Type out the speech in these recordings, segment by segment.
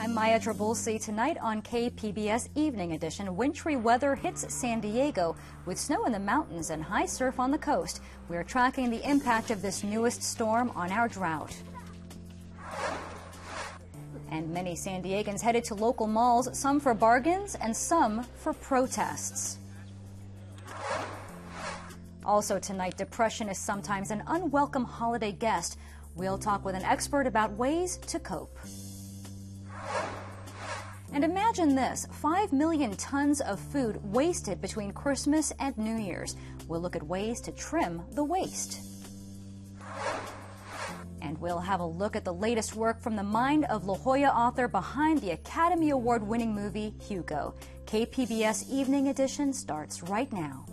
I'm Maya Trabulsi. Tonight on KPBS Evening Edition, wintry weather hits San Diego with snow in the mountains and high surf on the coast. We are tracking the impact of this newest storm on our drought. And many San Diegans headed to local malls, some for bargains and some for protests. Also tonight, depression is sometimes an unwelcome holiday guest. We'll talk with an expert about ways to cope. And imagine this, 5 million tons of food wasted between Christmas and New Year's. We'll look at ways to trim the waste. And we'll have a look at the latest work from the mind of La Jolla author behind the Academy Award-winning movie Hugo. KPBS Evening Edition starts right now.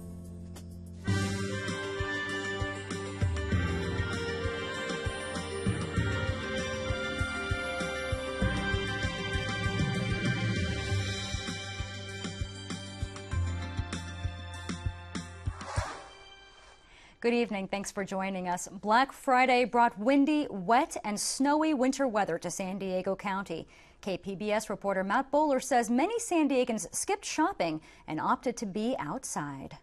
Good evening. Thanks for joining us. Black Friday brought windy, wet, and snowy winter weather to San Diego County. KPBS reporter Matt Bowler says many San Diegans skipped shopping and opted to be outside.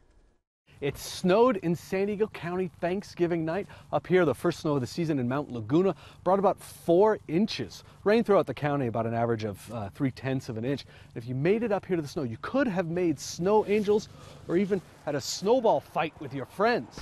It snowed in San Diego County Thanksgiving night. Up here, the first snow of the season in Mount Laguna brought about 4 inches. Rain throughout the county, about an average of 3/10 of an inch. If you made it up here to the snow, you could have made snow angels or even had a snowball fight with your friends.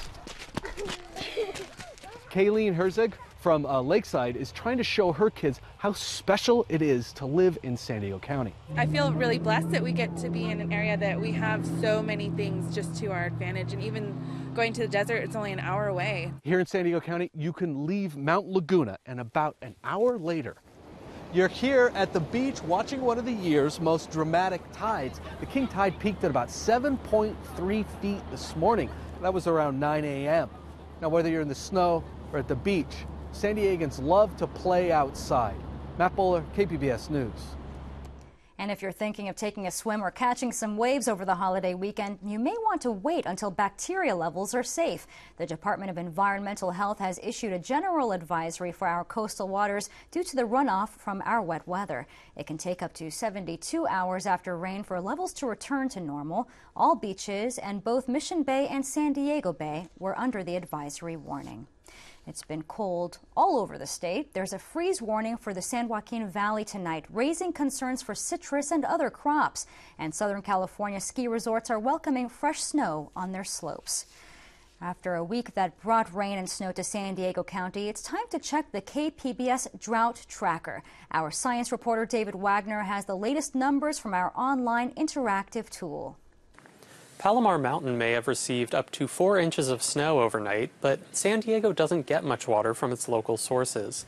Kayleen Herzig from Lakeside is trying to show her kids how special it is to live in San Diego County. I feel really blessed that we get to be in an area that we have so many things just to our advantage, and even going to the desert, it's only an hour away. Here in San Diego County, you can leave Mount Laguna and about an hour later, you're here at the beach watching one of the year's most dramatic tides. The king tide peaked at about 7.3 feet this morning. That was around 9 a.m. Now, whether you're in the snow or at the beach, San Diegans love to play outside. Matt Bowler, KPBS News. And if you're thinking of taking a swim or catching some waves over the holiday weekend, you may want to wait until bacteria levels are safe. The Department of Environmental Health has issued a general advisory for our coastal waters due to the runoff from our wet weather. It can take up to 72 hours after rain for levels to return to normal. All beaches and both Mission Bay and San Diego Bay were under the advisory warning. It's been cold all over the state. There's a freeze warning for the San Joaquin Valley tonight, raising concerns for citrus and other crops. And Southern California ski resorts are welcoming fresh snow on their slopes. After a week that brought rain and snow to San Diego County, it's time to check the KPBS Drought Tracker. Our science reporter David Wagner has the latest numbers from our online interactive tool. Palomar Mountain may have received up to 4 inches of snow overnight, but San Diego doesn't get much water from its local sources.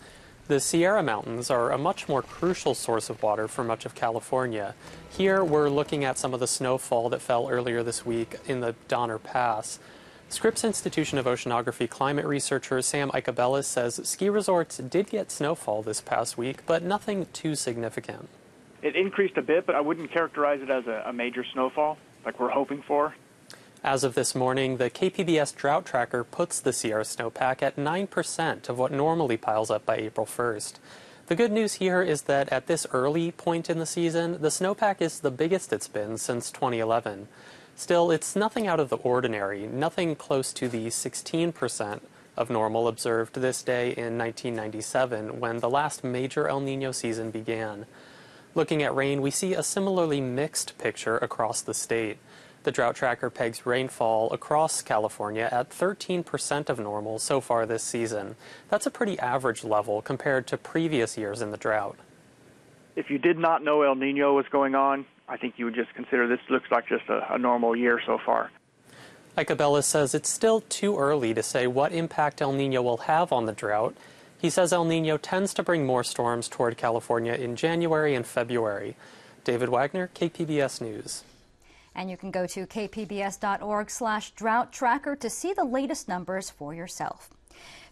The Sierra Mountains are a much more crucial source of water for much of California. Here we're looking at some of the snowfall that fell earlier this week in the Donner Pass. Scripps Institution of Oceanography climate researcher Sam Icabellis says ski resorts did get snowfall this past week, but nothing too significant. It increased a bit, but I wouldn't characterize it as a major snowfall like we're hoping for. As of this morning, the KPBS Drought Tracker puts the Sierra snowpack at 9% of what normally piles up by April 1st. The good news here is that at this early point in the season, the snowpack is the biggest it's been since 2011. Still, it's nothing out of the ordinary, nothing close to the 16% of normal observed this day in 1997 when the last major El Niño season began. Looking at rain, we see a similarly mixed picture across the state. The Drought Tracker pegs rainfall across California at 13% of normal so far this season. That's a pretty average level compared to previous years in the drought. If you did not know El Niño was going on, I think you would just consider this looks like just a normal year so far. Icabellis says it's still too early to say what impact El Niño will have on the drought. He says El Niño tends to bring more storms toward California in January and February. David Wagner, KPBS News. And you can go to kpbs.org/drought tracker to see the latest numbers for yourself.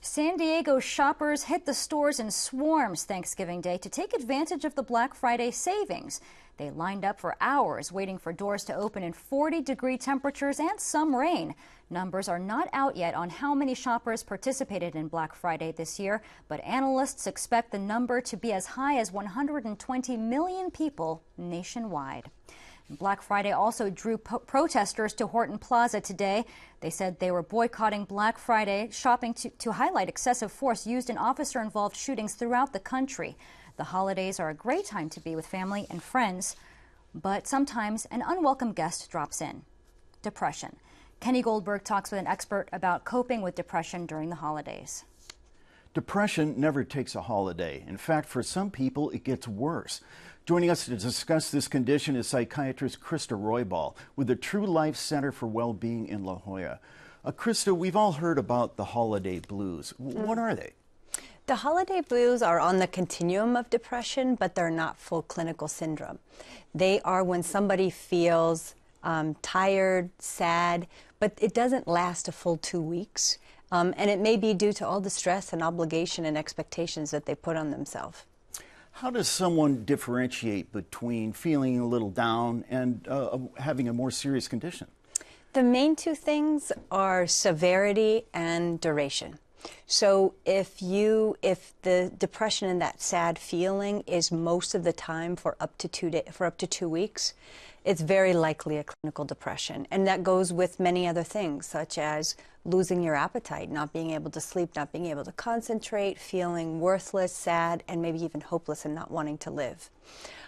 San Diego shoppers hit the stores in swarms Thanksgiving Day to take advantage of the Black Friday savings. They lined up for hours waiting for doors to open in 40-degree temperatures and some rain. Numbers are not out yet on how many shoppers participated in Black Friday this year, but analysts expect the number to be as high as 120 million people nationwide. Black Friday also drew protesters to Horton Plaza today. They said they were boycotting Black Friday shopping to highlight excessive force used in officer-involved shootings throughout the country. The holidays are a great time to be with family and friends, but sometimes an unwelcome guest drops in. Depression. Kenny Goldberg talks with an expert about coping with depression during the holidays. Depression never takes a holiday. In fact, for some people, it gets worse. Joining us to discuss this condition is psychiatrist Krista Roybal with the True Life Center for Wellbeing in La Jolla. Krista, we've all heard about the holiday blues. What are they? The holiday blues are on the continuum of depression, but they're not full clinical syndrome. They are when somebody feels tired, sad, but it doesn't last a full 2 weeks. And it may be due to all the stress and obligation and expectations that they put on themselves. How does someone differentiate between feeling a little down and having a more serious condition? The main two things are severity and duration. So if the depression and that sad feeling is most of the time for up to 2 weeks, it's very likely a clinical depression. And that goes with many other things, such as losing your appetite, not being able to sleep, not being able to concentrate, feeling worthless, sad, and maybe even hopeless and not wanting to live.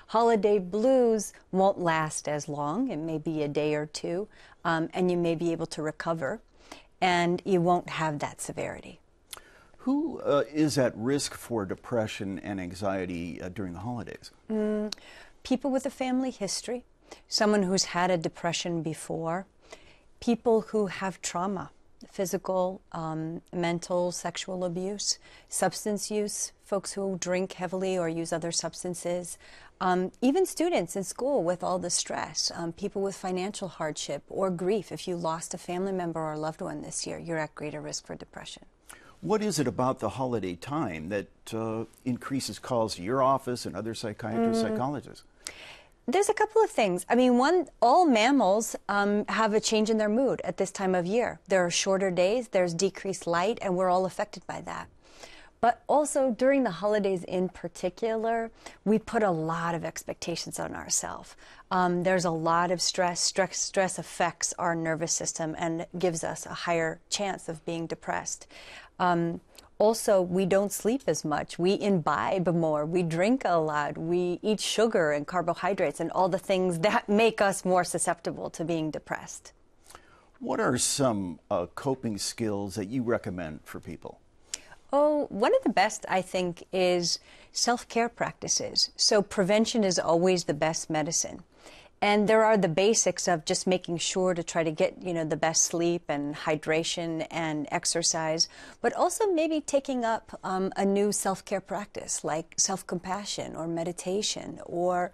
Holiday blues won't last as long. It may be a day or two, and you may be able to recover, and you won't have that severity. Who is at risk for depression and anxiety during the holidays? People with a family history, someone who's had a depression before, people who have trauma, physical, mental, sexual abuse, substance use, folks who drink heavily or use other substances, even students in school with all the stress, people with financial hardship or grief. If you lost a family member or a loved one this year, you're at greater risk for depression. What is it about the holiday time that increases calls to your office and other psychiatrists, psychologists? There's a couple of things. I mean, one, all mammals have a change in their mood at this time of year. There are shorter days, there's decreased light, and we're all affected by that. But also during the holidays in particular, we put a lot of expectations on ourselves. There's a lot of stress. Stress affects our nervous system and gives us a higher chance of being depressed. Also, we don't sleep as much. We imbibe more. We drink a lot. We eat sugar and carbohydrates and all the things that make us more susceptible to being depressed. What are some coping skills that you recommend for people? Oh, one of the best, I think, is self-care practices. So prevention is always the best medicine. And there are the basics of just making sure to try to get, the best sleep and hydration and exercise, but also maybe taking up a new self-care practice like self-compassion or meditation or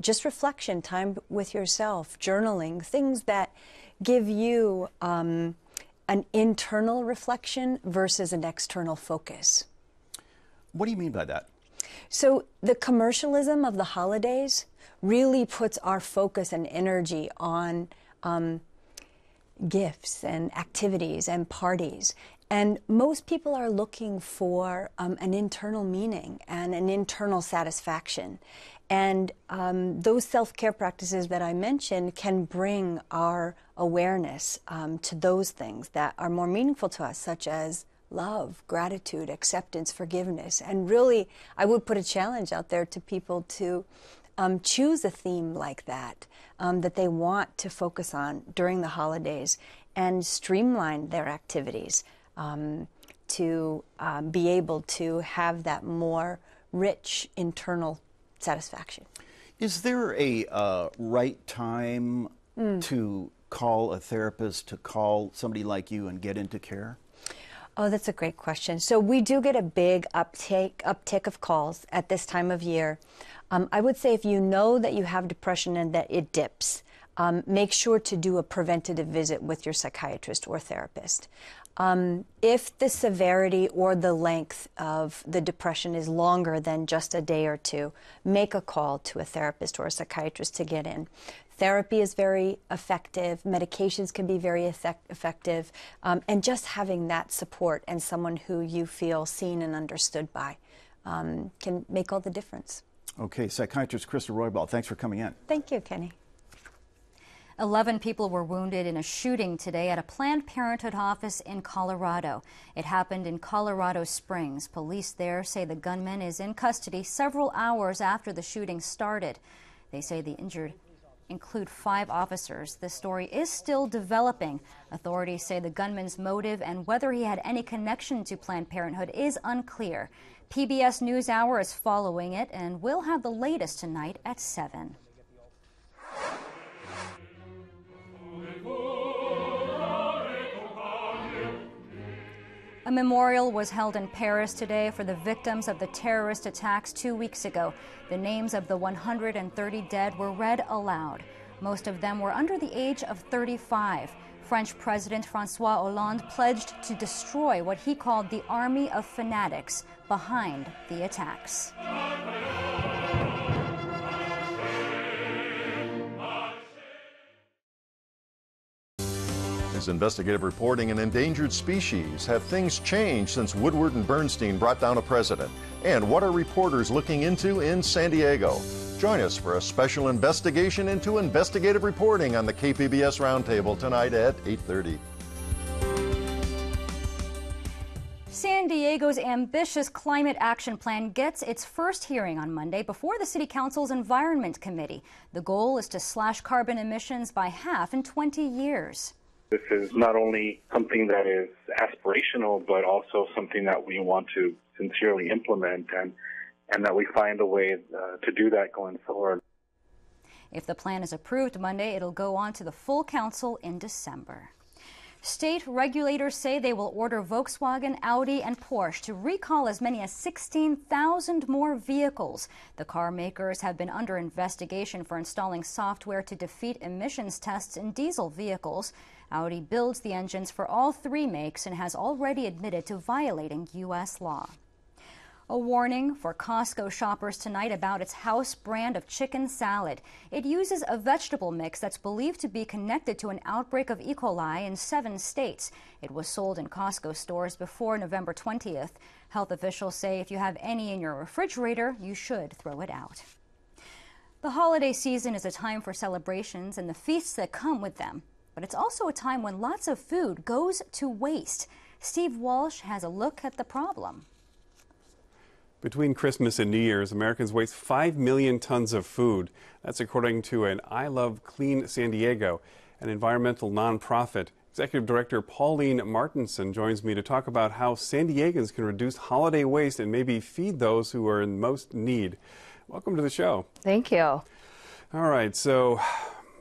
just reflection, time with yourself, journaling, things that give you an internal reflection versus an external focus. What do you mean by that? So the commercialism of the holidays really puts our focus and energy on gifts and activities and parties. And most people are looking for an internal meaning and an internal satisfaction. And those self-care practices that I mentioned can bring our awareness to those things that are more meaningful to us, such as love, gratitude, acceptance, forgiveness. And really, I would put a challenge out there to people to choose a theme like that, that they want to focus on during the holidays and streamline their activities to be able to have that more rich internal satisfaction. Is there a right time to call a therapist, to call somebody like you and get into care? Oh, that's a great question. So we do get a big uptick of calls at this time of year. I would say if you know that you have depression and that it dips, make sure to do a preventative visit with your psychiatrist or therapist. If the severity or the length of the depression is longer than just a day or two, make a call to a therapist or a psychiatrist to get in. Therapy is very effective. Medications can be very effective. And just having that support and someone who you feel seen and understood by can make all the difference. Okay, psychiatrist Krista Roybal, thanks for coming in. Thank you, Kenny. 11 people were wounded in a shooting today at a Planned Parenthood office in Colorado. It happened in Colorado Springs. Police there say the gunman is in custody several hours after the shooting started. They say the injured include 5 officers. This story is still developing. Authorities say the gunman's motive and whether he had any connection to Planned Parenthood is unclear. PBS NewsHour is following it, and we'll have the latest tonight at 7. A memorial was held in Paris today for the victims of the terrorist attacks 2 weeks ago. The names of the 130 dead were read aloud. Most of them were under the age of 35. French President François Hollande pledged to destroy what he called the army of fanatics behind the attacks. Is investigative reporting in endangered species? Have things changed since Woodward and Bernstein brought down a president? And what are reporters looking into in San Diego? Join us for a special investigation into investigative reporting on the KPBS Roundtable tonight at 8:30. San Diego's ambitious climate action plan gets its first hearing on Monday before the City Council's Environment Committee. The goal is to slash carbon emissions by half in 20 years. This is not only something that is aspirational, but also something that we want to sincerely implement and that we find a way to do that going forward. If the plan is approved Monday, it'll go on to the full council in December. State regulators say they will order Volkswagen, Audi, and Porsche to recall as many as 16,000 more vehicles. The car makers have been under investigation for installing software to defeat emissions tests in diesel vehicles. Audi builds the engines for all 3 makes and has already admitted to violating U.S. law. A warning for Costco shoppers tonight about its house brand of chicken salad. It uses a vegetable mix that's believed to be connected to an outbreak of E. coli in 7 states. It was sold in Costco stores before November 20th. Health officials say if you have any in your refrigerator, you should throw it out. The holiday season is a time for celebrations and the feasts that come with them. But it's also a time when lots of food goes to waste. Steve Walsh has a look at the problem. Between Christmas and New Year's, Americans waste 5 million tons of food. That's according to an I Love Clean San Diego, an environmental nonprofit. Executive Director Pauline Martinson joins me to talk about how San Diegans can reduce holiday waste and maybe feed those who are in most need. Welcome to the show. Thank you. All right, so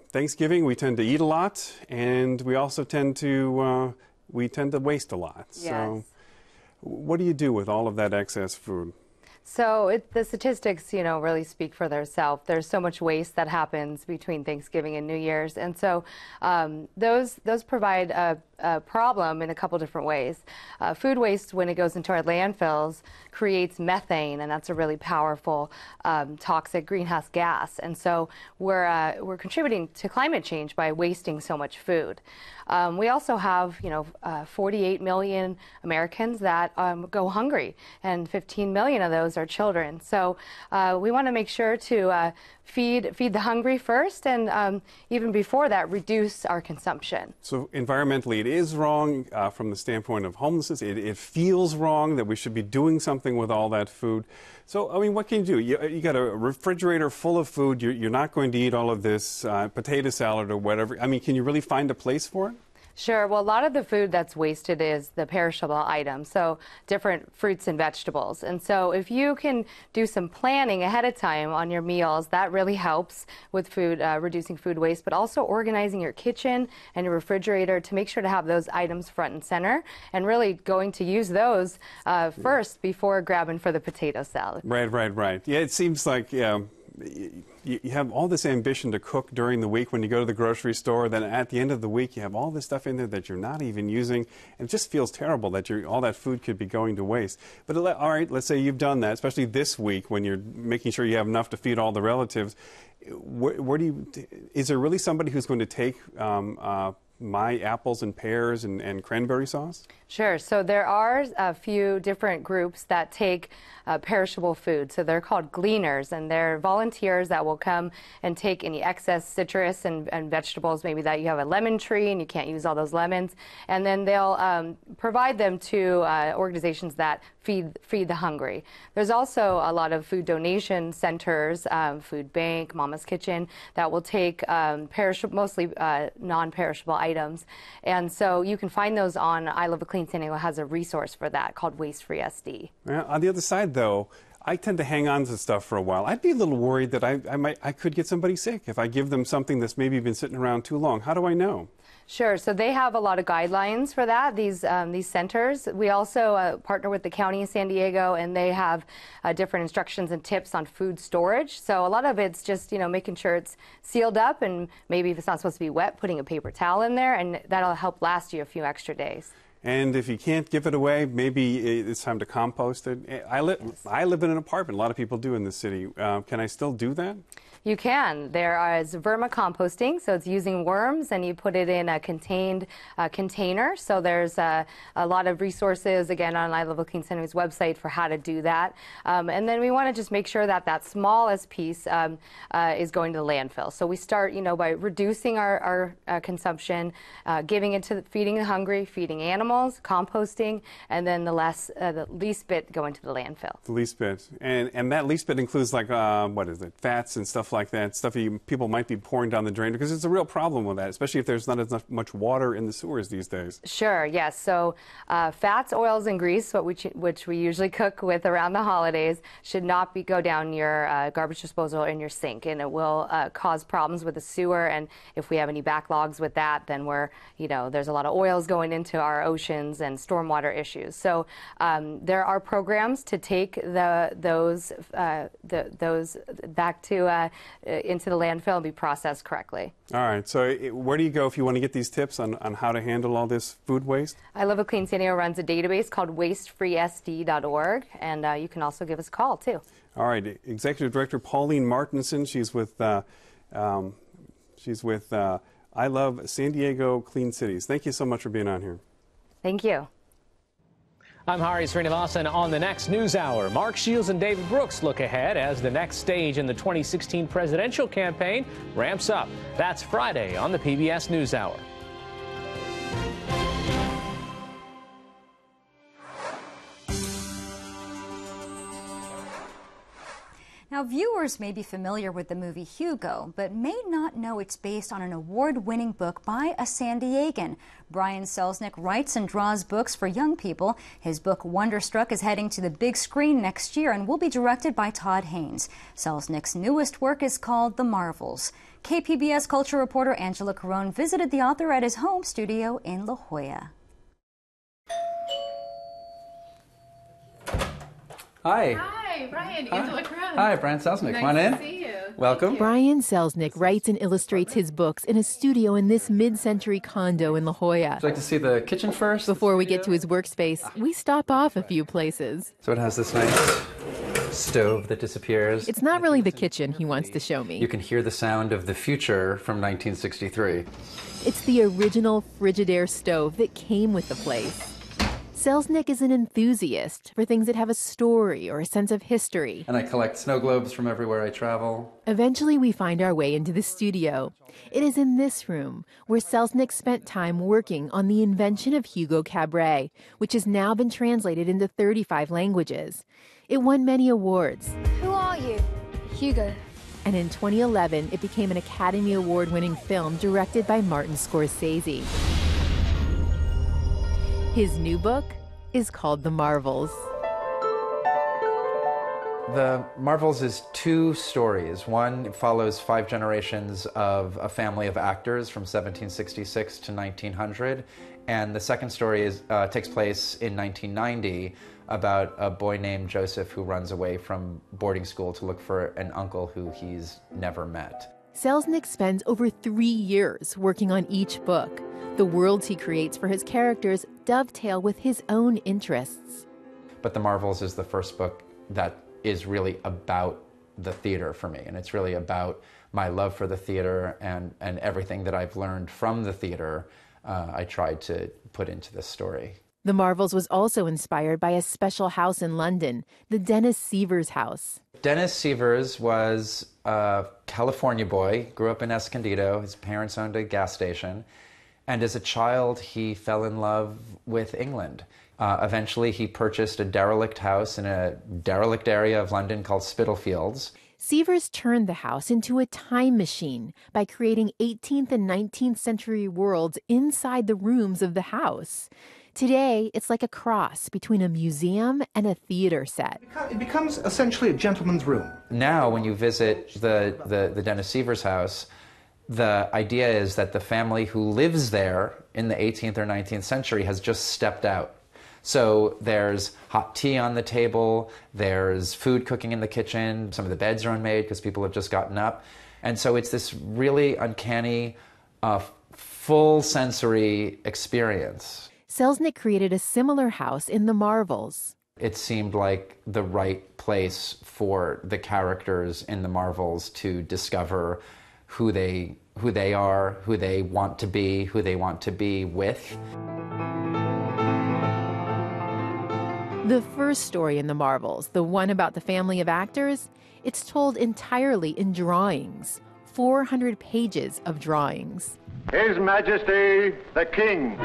Thanksgiving, we tend to eat a lot, and we also tend to waste a lot. Yes. So what do you do with all of that excess food? So the statistics, really speak for themselves. There's so much waste that happens between Thanksgiving and New Year's, and so those provide a problem in a couple different ways. Food waste, when it goes into our landfills, creates methane, and that's a really powerful toxic greenhouse gas. And so we're contributing to climate change by wasting so much food. We also have 48 million Americans that go hungry, and 15 million of those are children. So we want to make sure to feed the hungry first, and even before that, reduce our consumption. So environmentally, it is wrong from the standpoint of homelessness. It feels wrong that we should be doing something with all that food. So, I mean, what can you do? You got a refrigerator full of food. You're not going to eat all of this potato salad or whatever. I mean, can you really find a place for it? Sure. Well, a lot of the food that's wasted is the perishable items, so different fruits and vegetables. And so if you can do some planning ahead of time on your meals, that really helps with food, reducing food waste, but also organizing your kitchen and your refrigerator to make sure to have those items front and center, and really going to use those first before grabbing for the potato salad. Right. Yeah, it seems like you have all this ambition to cook during the week when you go to the grocery store. Then at the end of the week, you have all this stuff in there that you're not even using. And it just feels terrible that all that food could be going to waste. But all right, let's say you've done that, especially this week when you're making sure you have enough to feed all the relatives. Is there really somebody who's going to take my apples and pears and cranberry sauce? Sure. So there are a few different groups that take perishable food. So they're called gleaners, and they're volunteers that will come and take any excess citrus and vegetables, maybe that you have a lemon tree and you can't use all those lemons, and then they'll provide them to organizations that feed the hungry. There's also a lot of food donation centers, Food Bank, Mama's Kitchen, that will take mostly non-perishable items. And so you can find those on I Love a Clean San Diego has a resource for that called Waste Free SD. Yeah, on the other side, though, I tend to hang on to stuff for a while. I'd be a little worried that I could get somebody sick if I give them something that's maybe been sitting around too long. How do I know? Sure. So they have a lot of guidelines for that, these centers. We also partner with the county of San Diego, and they have different instructions and tips on food storage. So a lot of it's just, making sure it's sealed up, and maybe if it's not supposed to be wet, putting a paper towel in there, and that'll help last you a few extra days. And if you can't give it away, maybe it's time to compost it. I live in an apartment. A lot of people do in this city. Can I still do that? You can. There is vermicomposting, so it's using worms, and you put it in a contained container. So there's a lot of resources, again, on I Love a Clean San Diego's website for how to do that. And then we want to just make sure that smallest piece is going to the landfill. So we start, by reducing our consumption, giving it to feeding the hungry, feeding animals, composting, and then the least bit going to the landfill. The least bit. And that least bit includes, like, what is it, fats and stuff like that, stuff people might be pouring down the drain, because it's a real problem with that, especially if there's not as much water in the sewers these days. Sure, yes. So fats, oils, and grease, which we usually cook with around the holidays, should not go down your garbage disposal in your sink, and it will cause problems with the sewer. And if we have any backlogs with that, then there's a lot of oils going into our oceans and stormwater issues. So there are programs to take those back to into the landfill and be processed correctly. All right. So where do you go if you want to get these tips on how to handle all this food waste? I Love a Clean San Diego runs a database called wastefreesd.org, and you can also give us a call, too. All right. Executive Director Pauline Martinson, she's with I Love San Diego Clean Cities. Thank you so much for being on here. Thank you. I'm Hari Srinivasan. On the next News Hour, Mark Shields and David Brooks look ahead as the next stage in the 2016 presidential campaign ramps up. That's Friday on the PBS News Hour. Now, viewers may be familiar with the movie Hugo, but may not know it's based on an award-winning book by a San Diegan. Brian Selznick writes and draws books for young people. His book Wonderstruck is heading to the big screen next year and will be directed by Todd Haynes. Selznick's newest work is called The Marvels. KPBS culture reporter Angela Carone visited the author at his home studio in La Jolla. Hi. Hi, Brian. Angela Carone. Hi, Brian Selznick. Nice Come on in. to see you. Welcome. Brian Selznick writes and illustrates his books in a studio in this mid-century condo in La Jolla. Would you like to see the kitchen first? Before we get to his workspace, we stop off a few places. So it has this nice stove that disappears. It's not really the kitchen he wants to show me. You can hear the sound of the future from 1963. It's the original Frigidaire stove that came with the place. Selznick is an enthusiast for things that have a story or a sense of history. And I collect snow globes from everywhere I travel. Eventually, we find our way into the studio. It is in this room where Selznick spent time working on the invention of Hugo Cabret, which has now been translated into 35 languages. It won many awards. Who are you? Hugo. And in 2011, it became an Academy Award-winning film directed by Martin Scorsese. His new book is called The Marvels. The Marvels is two stories. One follows 5 generations of a family of actors from 1766 to 1900. And the second story takes place in 1990 about a boy named Joseph who runs away from boarding school to look for an uncle who he's never met. Selznick spends over 3 years working on each book. The worlds he creates for his characters dovetail with his own interests. But The Marvels is the first book that is really about the theater for me, and it's really about my love for the theater and everything that I've learned from the theater I tried to put into this story. The Marvels was also inspired by a special house in London, the Dennis Sievers house. Dennis Sievers was a California boy, grew up in Escondido. His parents owned a gas station. And as a child, he fell in love with England. Eventually, he purchased a derelict house in a derelict area of London called Spitalfields. Sievers turned the house into a time machine by creating 18th and 19th century worlds inside the rooms of the house. Today, it's like a cross between a museum and a theater set. It becomes essentially a gentleman's room. Now, when you visit the Dennis Sievers house, the idea is that the family who lives there in the 18th or 19th century has just stepped out. So there's hot tea on the table, there's food cooking in the kitchen, some of the beds are unmade because people have just gotten up. And so it's this really uncanny, full sensory experience. Selznick created a similar house in The Marvels. It seemed like the right place for the characters in The Marvels to discover who they are, who they want to be with. The first story in The Marvels, the one about the family of actors, it's told entirely in drawings, 400 pages of drawings. His Majesty the King.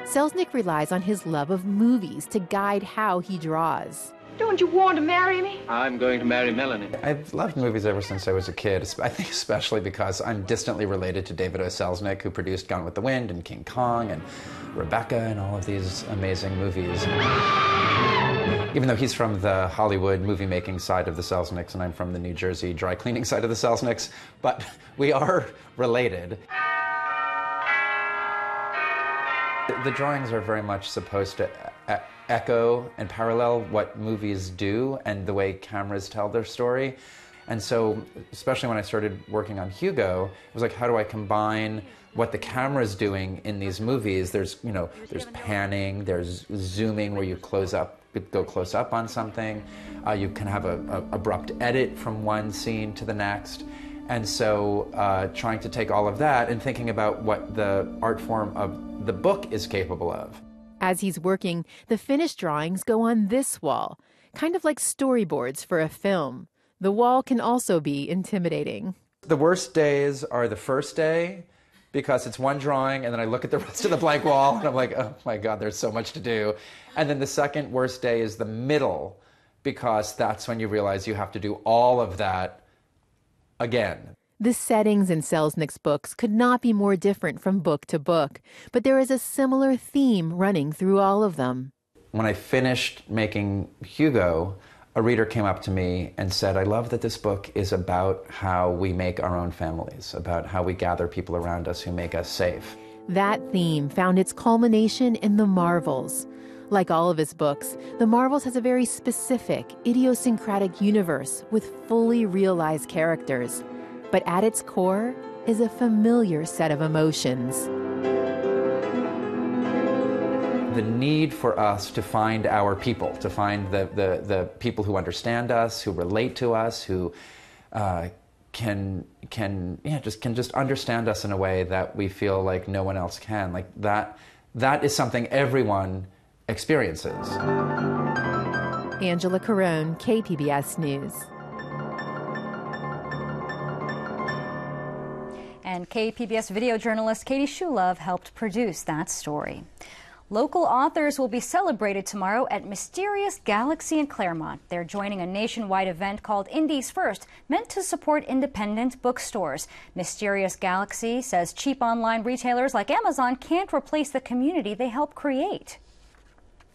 Selznick relies on his love of movies to guide how he draws. Don't you want to marry me? I'm going to marry Melanie. I've loved movies ever since I was a kid, I think especially because I'm distantly related to David O. Selznick, who produced Gone with the Wind and King Kong and Rebecca and all of these amazing movies. Even though he's from the Hollywood movie-making side of the Selznicks and I'm from the New Jersey dry cleaning side of the Selznicks, but we are related. The drawings are very much supposed to echo and parallel what movies do and the way cameras tell their story. And so, especially when I started working on Hugo, it was like, how do I combine what the camera's doing in these movies? There's panning, there's zooming where you go close up on something. You can have a abrupt edit from one scene to the next. And so trying to take all of that and thinking about what the art form of the book is capable of. As he's working, the finished drawings go on this wall, kind of like storyboards for a film. The wall can also be intimidating. The worst days are the first day, because it's one drawing and then I look at the rest of the blank wall and I'm like, oh my God, there's so much to do. And then the second worst day is the middle, because that's when you realize you have to do all of that again. The settings in Selznick's books could not be more different from book to book, but there is a similar theme running through all of them. When I finished making Hugo, a reader came up to me and said, I love that this book is about how we make our own families, about how we gather people around us who make us safe. That theme found its culmination in The Marvels. Like all of his books, The Marvels has a very specific, idiosyncratic universe with fully realized characters. But at its core is a familiar set of emotions. The need for us to find our people, to find the people who understand us, who relate to us, who can just understand us in a way that we feel like no one else can. Like that is something everyone experiences. Angela Carone, KPBS News. And KPBS video journalist Katie Shulov helped produce that story. Local authors will be celebrated tomorrow at Mysterious Galaxy in Claremont. They're joining a nationwide event called Indies First, meant to support independent bookstores. Mysterious Galaxy says cheap online retailers like Amazon can't replace the community they help create.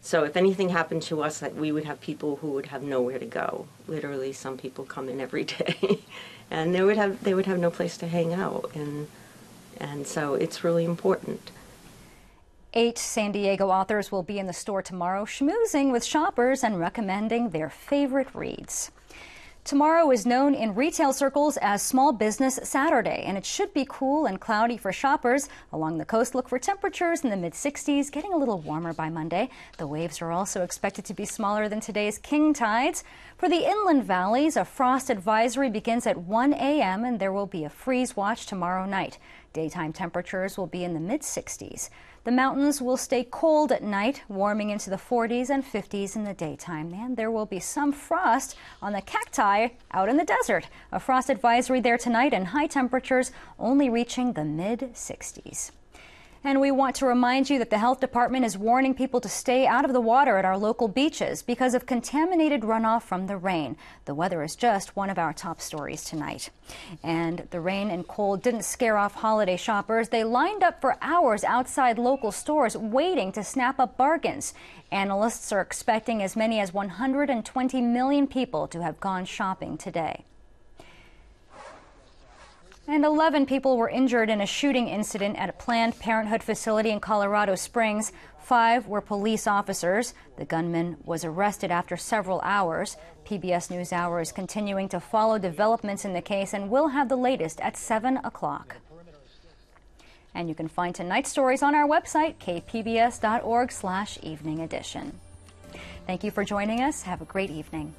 So if anything happened to us, we would have people who would have nowhere to go. Literally, some people come in every day, and they would have no place to hang out, and so it's really important. 8 San Diego authors will be in the store tomorrow, schmoozing with shoppers and recommending their favorite reads. Tomorrow is known in retail circles as Small Business Saturday, and it should be cool and cloudy for shoppers. Along the coast, look for temperatures in the mid-60s, getting a little warmer by Monday. The waves are also expected to be smaller than today's king tides. For the inland valleys, a frost advisory begins at 1 a.m. and there will be a freeze watch tomorrow night. Daytime temperatures will be in the mid-60s. The mountains will stay cold at night, warming into the 40s and 50s in the daytime. And there will be some frost on the cacti out in the desert. A frost advisory there tonight and high temperatures only reaching the mid-60s. And we want to remind you that the health department is warning people to stay out of the water at our local beaches because of contaminated runoff from the rain. The weather is just one of our top stories tonight. And the rain and cold didn't scare off holiday shoppers. They lined up for hours outside local stores waiting to snap up bargains. Analysts are expecting as many as 120 million people to have gone shopping today. And 11 people were injured in a shooting incident at a Planned Parenthood facility in Colorado Springs. 5 were police officers. The gunman was arrested after several hours. PBS NewsHour is continuing to follow developments in the case and will have the latest at 7 o'clock. And you can find tonight's stories on our website, kpbs.org/evening edition. Thank you for joining us. Have a great evening.